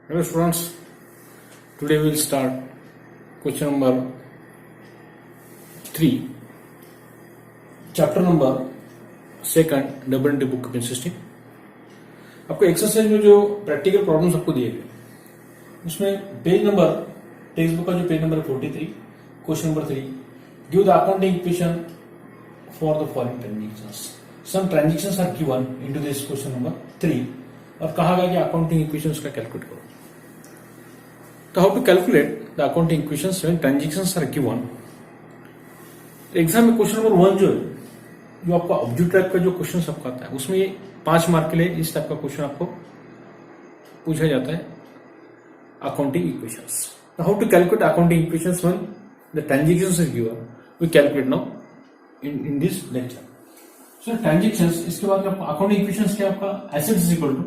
Hello students, today we will start question number 3, chapter number 2, double entry book keeping system. आपको exercise में जो practical problems आपको दिए गए उसमें पेज नंबर टेक्स्ट बुक का जो page number 43, question number 3, give the accounting equation for the following transactions. Some transactions are given into this question number 3 और कहा गया कि अकाउंटिंग इक्वेशंस का कैलकुलेट करो। तो how to calculate the accounting equations when transactions are given. Exam में question number 1 जो आपका ऑब्जेक्ट टाइप का जो क्वेश्चन आपका आता है उसमें 5 मार्क के लिए इस टाइप का क्वेश्चन आपको पूछा जाता है, accounting equations. How to calculate accounting equations when the transactions are given, we calculate now in this lecture. So transactions, इसके बाद अकाउंटिंग इक्वेशंस क्या आपका assets is equal to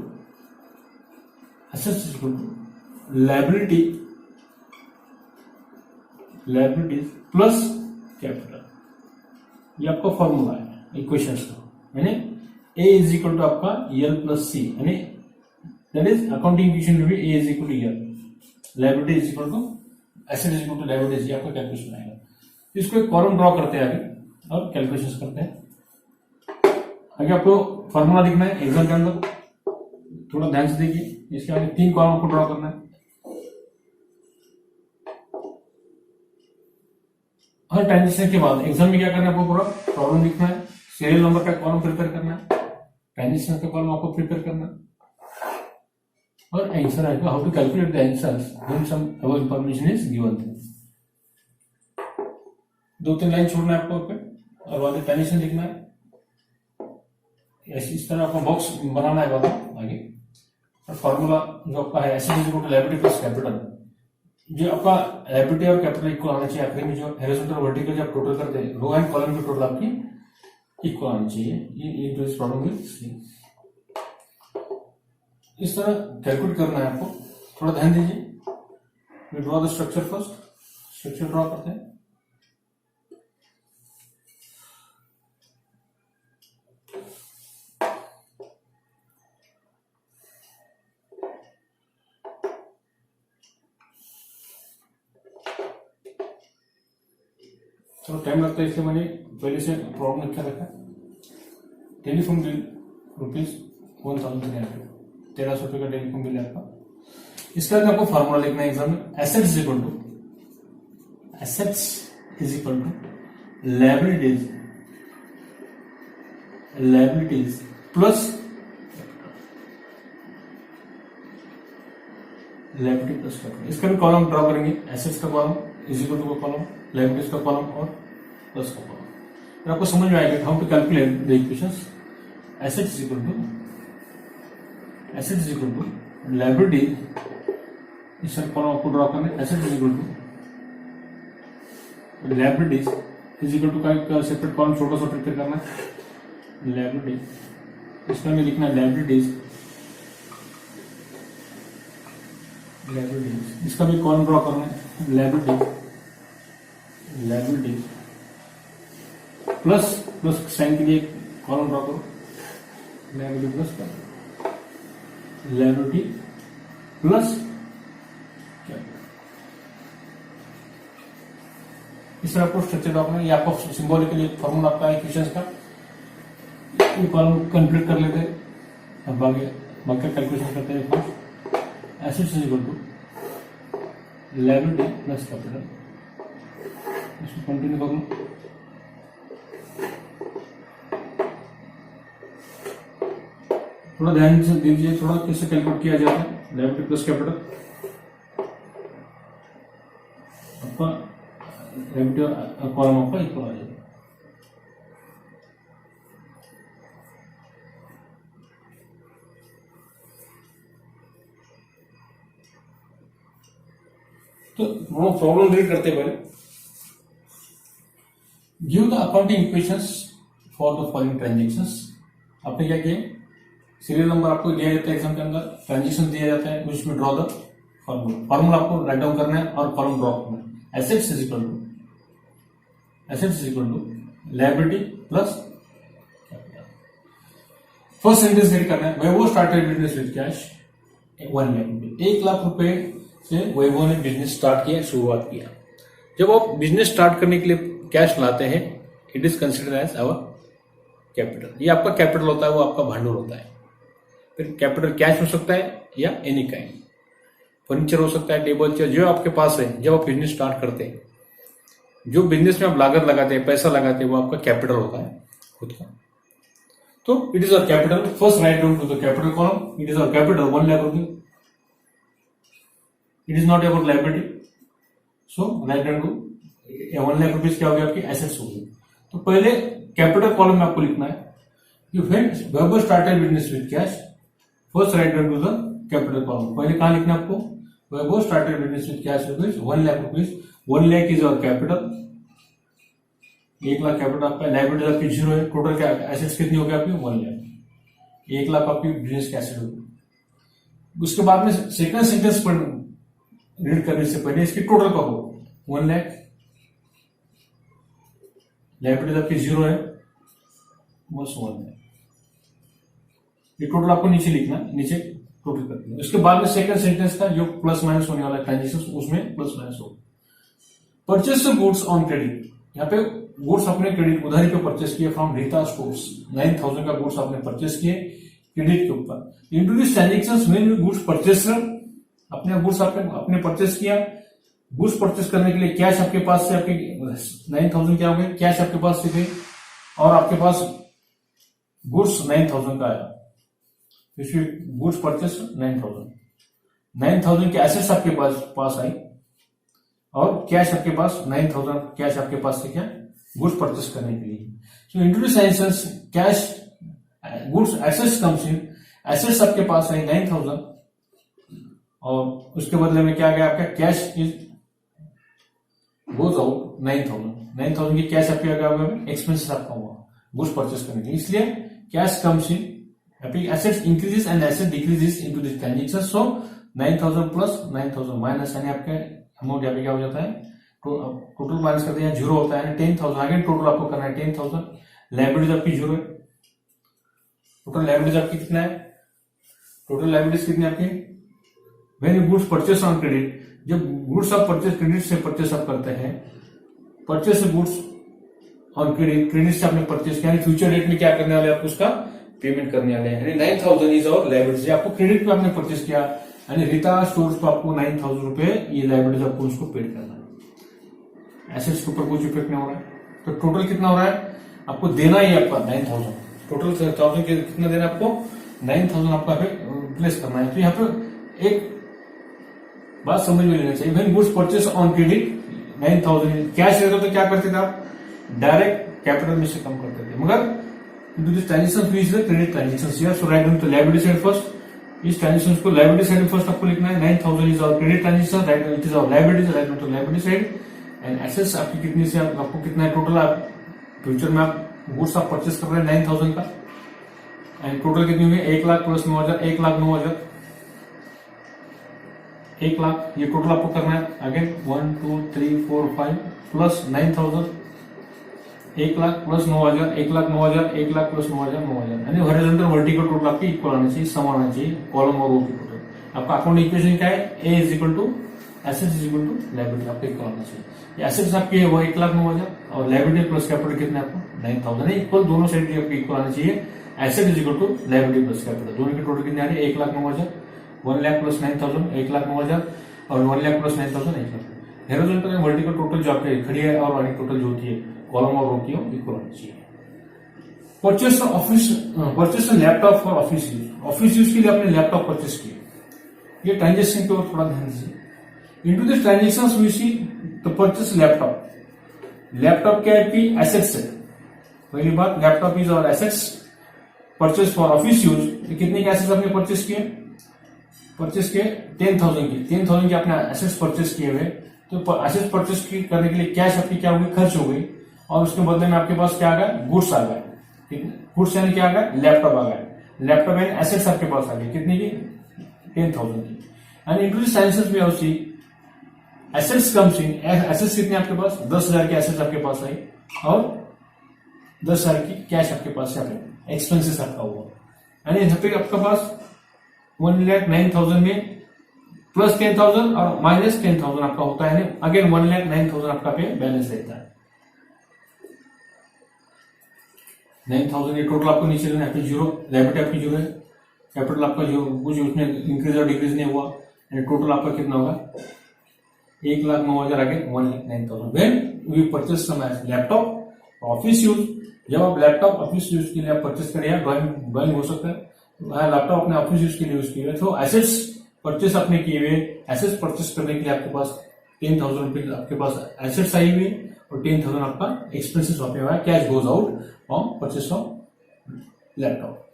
liabilities plus capital, ये आपका फॉर्मूला है इक्वेशंस का, यानी A is equal to आपका एल प्लस सी, यानी दैट इज अकाउंटिंग इक्वेशन में भी A is equal to L, liability is equal to asset is equal to liabilities, ये आपका कैलकुलेशन आएगा। इसको एक कॉलम ड्रॉ करते हैं आगे और कैलकुलेशन करते हैं। आगे आपको फॉर्मूला लिखना है एग्जाम के अंदर, थोड़ा ध्यान से देखिए। इसके आगे 3 कॉलम आपको ड्रॉ करना है। हर ट्रांजेक्शन के बाद एग्जाम में क्या करना है, आपको पूरा प्रॉब्लम लिखना है, सीरियल नंबर का कॉलम प्रिपेयर करना है, ट्रांजेक्शन का कॉलम आपको प्रिपेयर करना है और आंसर आएगा। How to calculate the answers when some above information is given. 2-3 line छोड़ना है आपको और वाले ट्रांजेक्शन लिखना है। इस तरह आपको बॉक्स बनाना है बाद आगे। और फॉर्मूला जो आपका है asset is equal to liability plus capital, जो आपका लायबिलिटी और कैपिटल इक्वल आना चाहिए। आखिर में जो हॉरिजॉन्टल वर्टिकल जब टोटल करते हैं रो एंड कॉलम की टोटल आपकी इक्वल आनी चाहिए। ये जो इस प्रॉब्लम में इस तरह कैलकुलेट करना है आपको, थोड़ा ध्यान दीजिए। Draw the structure first, structure draw करते हैं। थोड़ा टाइम लगता है, इसलिए मैंने पहले से प्रॉब्लम लिखा रखा। टेलीफोन बिल ₹1300, 1300 रुपये का टेलीफोन बिल है आपका। इसका आपको फॉर्मूला लिखना है एग्जाम में। Assets is equal to liabilities plus capital. इसका भी कॉलम ड्रॉ करेंगे। एसेट्स का column is equal to column, liabilities का कॉलम और प्लस का कॉलम। फिर आपको समझ में आएगा how to calculate the equations. Assets is equal to liability, इस कॉलम आपको ड्रॉ करना है। Assets is equal to liabilities is equal to का सेपरेट कॉलम छोटा सा प्रिपेयर करना है। लायबिलिटी, इसका में लिखना है लायबिलिटीज, इसका भी कॉलम ड्रॉ करना है। लायबिलिटी प्लस साइन के लिए कॉलम ड्रॉ करो। Liability plus capital, liability plus capital. इस तरह आपको स्ट्रक्चर ड्रॉ करना है। ये आपको सिंबॉलिकली फॉर्मूला आपका इक्वेशंस का, ये कॉलम कंप्लीट कर लेते हैं। अब बाकी कैलकुलेशन करते हैं। Assets is equal to liability plus capital, इसको कंटिन्यू करूं। थोड़ा ध्यान से दीजिए, थोड़ा कैसे कैलकुलेट किया जाता है लायबिलिटी प्लस कैपिटल। आपका लायबिलिटी कॉलम आपका इक्वल आ जाएगा। तो हम प्रॉब्लम रीड करते पहले। Give the accounting equations for the following transactions. आपने क्या किया, सीरियल नंबर आपको दिया जाता है एग्जाम के अंदर, ट्रांजेक्शन दिया जाता है, उसमें ड्रॉ द फॉर्मूला आपको राइट डाउन करना है और कॉलम ड्रॉ करना है। Assets is equal to liability plus capital. First sentence read करना है। वो started business with cash, 1 lakh रुपए। 1 लाख रुपए से वैभव ने बिजनेस स्टार्ट किया, शुरुआत किया। जब आप बिजनेस स्टार्ट करने के लिए कैश लाते हैं, it is considered as our capital. ये आपका कैपिटल होता है, वो आपका भांडवल होता है। फिर कैपिटल कैश हो सकता है या एनी काइंड, फर्नीचर हो सकता है, टेबल चेयर, जो आपके पास है। जब आप बिजनेस स्टार्ट करते हैं, जो बिजनेस में आप लागत लगाते हैं, पैसा लगाते हैं, वो आपका कैपिटल होता है खुद का। तो it is our capital. First write down to the capital column, it is our capital 1 lakh रुपए। It is not about liability, so write down to 1 lakh rupees क्या हो गया, आपकी एसेट्स हो गई। तो पहले कैपिटल कॉलम में आपको लिखना है कि friends Vaibhav started business with cash. First write down to the capital column. पहले कहां लिखना है आपको, Vaibhav started business with cash rupees 1 lakh rupees. 1 lakh is our capital, 1 lakh capital आपका। लाइबिलिटी आपकी 0 है। टोटल क्या एसेट्स कितनी हो गई आपकी, 1 लाख। 1 लाख आपकी बिजनेस की एसेट होगी। उसके बाद में सेकंड सेंटेंस पर रीड करने से पहले इसकी टोटल का हो 1 लाख। लाइबिलिटी आपकी 0 है, बस 1 लाख। ये टोटल आपको नीचे लिखना, नीचे टोटल करना है। उसके बाद में सेकंड सेंटेंस का जो प्लस माइनस होने वाला ट्रांजेक्शन, उसमें प्लस माइनस हो। परचेस गुड्स ऑन क्रेडिट, यहाँ पे गुड्स अपने क्रेडिट उधारी पे परचेस किए फ्रॉम रीता स्टोर्स। 9,000 का गुड्स आपने परचेस किए क्रेडिट के ऊपर। Into this transactions when goods purchaser, अपने गुड्स आपने परचेस किया। गुड्स परचेस करने के लिए कैश आपके पास से, आपके 9,000 क्या हो गए, कैश आपके पास से गए, और आपके पास गुड्स 9,000 का आया। गुड्स परचेस 9,000 के एसेट्स आपके पास आई, और कैश आपके पास 9,000 कैश आपके पास से क्या, गुड्स परचेस करने के लिए। So introduce assets cash goods assets comes in, assets आपके पास है 9,000, और उसके बदले में क्या गया आपका, कैश इज गोज आउट 9,000 की कैश आपके क्या हुआ, एक्सपेंसेस आपका हुआ गुड्स परचेस करने के लिए। इसलिए cash comes in, assets increases and asset decreases into this transaction. So 9,000 plus 9,000 minus, यानी आपके अमाउंट यहाँ पे क्या हो जाता है, टोटल माइनस करते हैं 0 होता है, 10,000। आगे टोटल आपको करना है 10,000। लाइबिलिटीज आपकी 0 है। टोटल लाइबिलिटीज आपकी कितना है, टोटल लाइबिलिटीज कितनी आपकी, when goods purchase on credit, जब गुड्स आप परचेस क्रेडिट से परचेस आप करते हैं, purchase goods on credit, credit से आपने परचेस किया, फ्यूचर डेट में क्या करने वाले आप उसका पेमेंट करने वाले हैं। 9,000 इज और लाइबिलिटीज, आपको क्रेडिट पे आपने परचेस किया, यानी रीता स्टोर्स को आपको 9,000 रुपए ये लाइबिलिटीज आपको उसको पेड करना है। एसेट्स के ऊपर कुछ इफेक्ट नहीं हो रहा है। तो टोटल कितना हो रहा है, आपको देना ही आपका 9,000। टोटल 1,000 कितना देना आपको, 9,000 आपको रिप्लेस करना है। तो यहाँ पे एक बात समझ में लेना चाहिए, when goods purchase on credit 9,000 cash रहता तो क्या करते थे आप, डायरेक्ट कैपिटल में से कम करते थे, मगर into this transaction fee is the credit transactions here, so write down the liability side first. इस ट्रांजेक्शन को लाइबिलिटी साइड फर्स्ट आपको लिखना है। 9,000 is our credit transaction, right it is our liabilities, write down to liability side. And assets आपकी कितनी से आपको कितना है टोटल, आप फ्यूचर में आप गुड्स आप परचेस कर रहे हैं 9,000 का, एंड टोटल कितनी हुई 1 लाख प्लस 9,000, 1,09,000, 1 लाख। ये टोटल आपको करना है again 1 2 3 4 5 plus 9,000, 1 lakh plus 9,000, 1,09,000, 1 lakh plus 9,000, 9,000, यानी हॉरिजॉन्टल वर्टिकल टोटल आपकी इक्वल आना चाहिए, समान आना चाहिए कॉलम और रो की टोटल। आपका अकाउंट इक्वेशन क्या है, A is equal to assets is equal to liability, आपको इक्वल आना चाहिए। एसेट्स आपकी है वो 1,09,000 और लाइबिलिटी प्लस कैपिटल कितना है आपको 9,000 है, इक्वल दोनों साइड की आपकी इक्वल आना चाहिए। Asset is equal to liability plus capital, दोनों की टोटल कितनी आ रही है 1,09,000, 1 लाख प्लस 9,000 1,09,000 और 1 lakh plus 9,000 1 lakh. Horizontal and vertical total जो आपके खड़ी है और वाली टोटल जो होती है कॉलम और रो की इक्वल होनी चाहिए। Purchase laptop for office use, office use के लिए आपने लैपटॉप परचेस किया, ये ट्रांजेक्शन के ऊपर थोड़ा ध्यान दीजिए। Into this transactions we see the purchase laptop, laptop क्या है कि एसेट्स है, पहली बात लैपटॉप इज और assets. Purchase for office use, कितने के एसेट्स आपने परचेस किए, परचेस किए 10,000 की, 10,000 के आपने एसेट्स परचेस किए हुए, तो एसेट्स परचेस करने के लिए कैश आपकी क्या होगी, खर्च हो गई, और उसके बदले में आपके पास क्या आ गया, गुड्स आ गया। गुड्स यानी क्या आ गया, लैपटॉप आ गया, लैपटॉप यानी एसेट्स आपके पास आ गई, कितने की 10,000 की। And into this transactions we have see assets comes in, assets कितने आपके पास 10,000 के एसेट्स आपके पास आई, और 10,000 की कैश आपके पास से एक्सपेंसेस आपका हुआ, यानी यहाँ पे आपके पास 1,09,000 में प्लस 10,000 और माइनस 10,000 आपका होता है। अगेन 1,09,000 आपका पे बैलेंस रहता है। 9,000 ये टोटल आपको नीचे लेना है, जीरो डेबिट आपकी जीरो है, कैपिटल आपका जो कुछ उसमें इंक्रीज और डिक्रीज नहीं हुआ, टोटल आपका कितना होगा 1,09,000 आगे 1,09,000। When we purchase some laptop office use, जब आप लैपटॉप ऑफिस यूज के लिए आप परचेस करें या ड्राइंग हो सकता है, लैपटॉप अपने ऑफिस यूज के लिए यूज किए तो एसेट्स परचेस आपने किए हुए, एसेट्स परचेस करने के लिए आपके पास 10,000 रुपीज आपके पास एसेट्स आई हुई और 10,000 आपका एक्सपेंसेस वहां पे हुआ, cash goes out from purchase of laptop,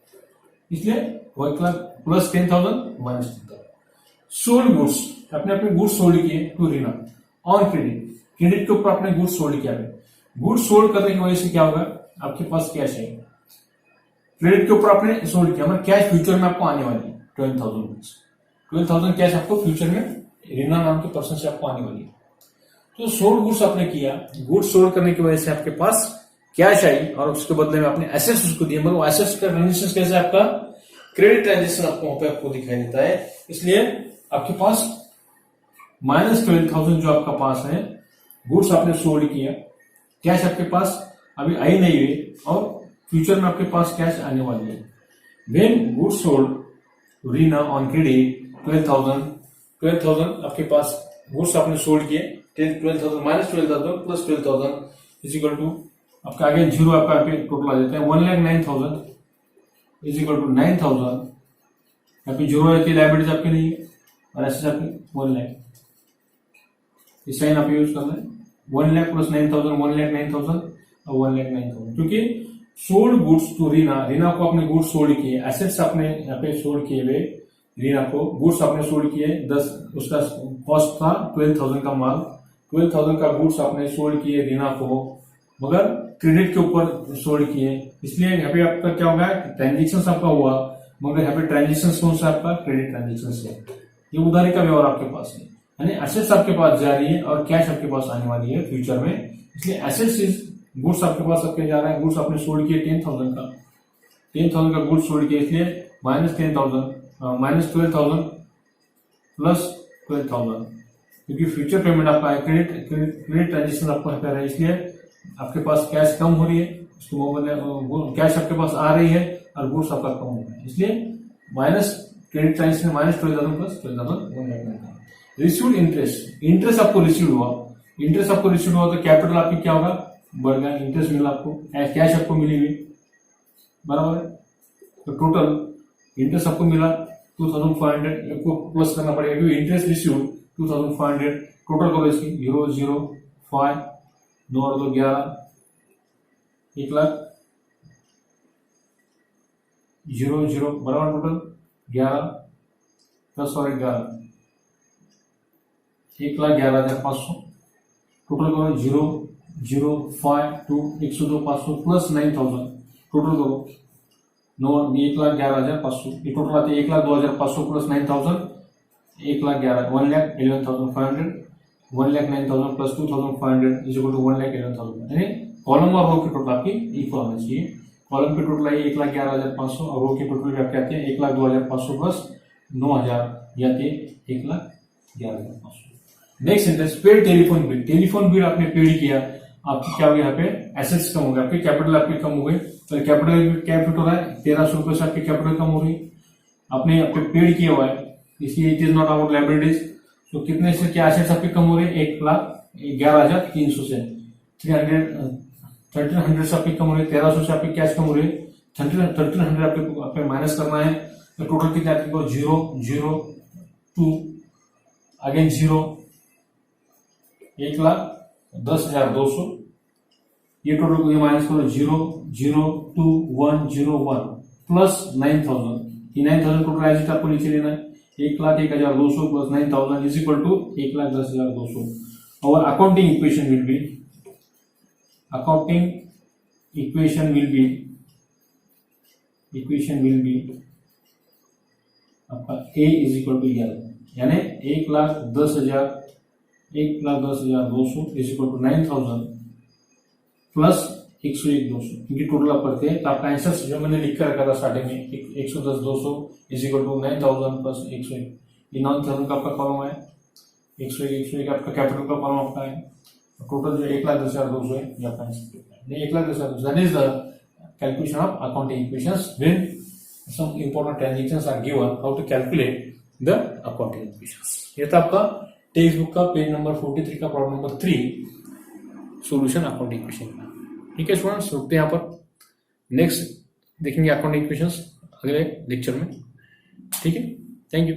इसलिए 1,00,000 प्लस 10,000 माइनस 10,000। सोल्ड गुड्स, आपने अपने गुड्स सोल्ड किए to Reena on credit, credit के ऊपर आपने गुड्स सोल्ड किया। गुड्स सोल्ड करने की वजह से क्या होगा, आपके पास कैश है, क्रेडिट के ऊपर आपने सोल्ड किया, मतलब कैश फ्यूचर में आपको आने वाली है 12,000 रुपीज, 12,000 कैश आपको फ्यूचर में रीना नाम के पर्सन से आपको आने वाली है। तो सोल्ड गुड्स आपने किया, गुड्स सोल्ड करने की वजह से आपके पास कैश आई और उसके बदले में आपने एसेट्स उसको दिए, मतलब एसेट्स का ट्रांजेक्शन कैसे आपका क्रेडिट ट्रांजेक्शन आपको वहां पे आपको दिखाई देता है, इसलिए आपके पास माइनस 12,000 जो आपका पास है, गुड्स आपने सोल्ड किया, कैश आपके पास अभी आई नहीं हुई और फ्यूचर में आपके पास कैश आने वाली है। When goods sold Reena on credit 12,000 आपके पास गुड्स आपने सोल्ड किए, 12,000 minus 12,000 plus 12,000 is equal to आपका आगे जीरो आपका टोटल आ जाता है 1,09,000 इज इक्वल टू 9,000 आपकी जीरो रहती है, लाइबिलिटीज आपकी नहीं है और ऐसे आपकी 1 लाख, इस साइन आप यूज करना है 1 लाख प्लस 9,000 1,09,000 और 1,09,000, क्योंकि sold goods to Reena, Reena को अपने गुड्स सोल्ड किए, एसेट्स आपने यहाँ पे सोल्ड किए हुए रीना को, गुड्स आपने सोल्ड किए 10, उसका कॉस्ट था 12,000 का माल, 12,000 का गुड्स आपने सोल्ड किए रीना को, मगर क्रेडिट के ऊपर सोल्ड किए, इसलिए यहाँ पे आपका क्या होगा ट्रांजेक्शन आपका हुआ, मगर यहाँ पे ट्रांजेक्शन कौन सा आपका क्रेडिट ट्रांजेक्शन है, ये उधारी का व्यवहार आपके पास है, यानी एसेट्स आपके पास जा रही है और कैश आपके पास आने वाली है फ्यूचर में, इसलिए एसेट्स इज गुड्स आपके पास आपके जा रहा है, गुड्स आपने सोल्ड किए 10,000 का गुड्स सोल्ड किया, इसलिए माइनस 10,000 माइनस 12,000 प्लस 12,000, क्योंकि फ्यूचर पेमेंट आपका है, क्रेडिट ट्रांजेक्शन आपको यहाँ पे आ रहा है, इसलिए आपके पास कैश कम हो रही है, उसको कैश आपके पास आ रही है और गुड्स आपका कम हो रहा है, इसलिए minus credit transaction minus 12,000 plus 12,000। Received interest, interest आपको रिसीव हुआ, इंटरेस्ट आपको रिसीव हुआ तो कैपिटल आपकी क्या होगा बढ़ गया, इंटरेस्ट मिला आपको, कैश आपको मिली हुई बराबर है, तो टोटल इंटरेस्ट आपको मिला 2,500 आपको प्लस करना पड़ेगा क्योंकि इंटरेस्ट रिसीव 2,500, टोटल करो इसकी 0 0 5 9 और 2 11 1,00,000 0 0 बराबर टोटल 11 10 और 11 1,11,500, टोटल करो 0 0 5 2 102 500 प्लस 9,000, टोटल करो 9 1,11,500, ये टोटल आते हैं 1,02,500 plus 9,000 1,11,000 1,11,500 1,09,000 plus 2,500 is equal to 1,11,000, यानी कॉलम और रो की टोटल आपकी इक्वल होना चाहिए, कॉलम की टोटल आई 1,11,500 और रो की टोटल आपके आते हैं 1,02,500 प्लस 9,000 ये आते हैं 1,11,500। Next interest paid telephone bill, telephone bill आपने पेड किया, आपकी क्या हो गया यहाँ पे एसेट्स कम हो गए, आपके कैपिटल आपके कम हो गए, तो कैपिटल क्या इफेक्ट हो रहा है 1,300 रुपए से आपकी कैपिटल कम हो रही, आपने आपके पेड किया हुआ है, इसलिए it is not about liabilities, तो कितने से क्या एसेट्स आपके कम हो रहे हैं 1,11,300 से 1,300 से आपके कम हो रहे, 1,300 से आपके कैश कम हो रहे, 1,300 आपके माइनस करना है, तो टोटल कितना आपको 0 0 2 अगेन 0 1,10,200, ये टोटल को माइनस करो 0 0 2 1 0 1 प्लस 9,000, ये 9,000 टोटल एज आपको नीचे लेना है 1,01,200 प्लस 9,000 इज इक्वल टू 1,10,200। और अकाउंटिंग इक्वेशन विल बी आपका A is equal to L, यानी 1,10,200 इज इक्वल टू 9,000 प्लस 101 200 इनकी टोटल आप करते हैं तो आपका आंसर जो मैंने लिख कर रखा था स्टार्टिंग में 110 200 इज इक्वल टू 9000 प्लस 101, ये 9000 का आपका कॉलम है, 101 आपका कैपिटल का कॉलम आपका है, टोटल जो 1,10,200 है ये आपका आंसर है। 1,10,200 that is the calculation of accounting equations when some important transactions are given, how to calculate the accounting equations। ये था आपका टेक्स्ट बुक का पेज नंबर 43 का problem number 3 solution accounting equation का। ठीक है स्टूडेंट्स, रुकते हैं यहाँ पर, नेक्स्ट देखेंगे अकाउंटिंग इक्वेशंस अगले लेक्चर में। ठीक है, थैंक यू।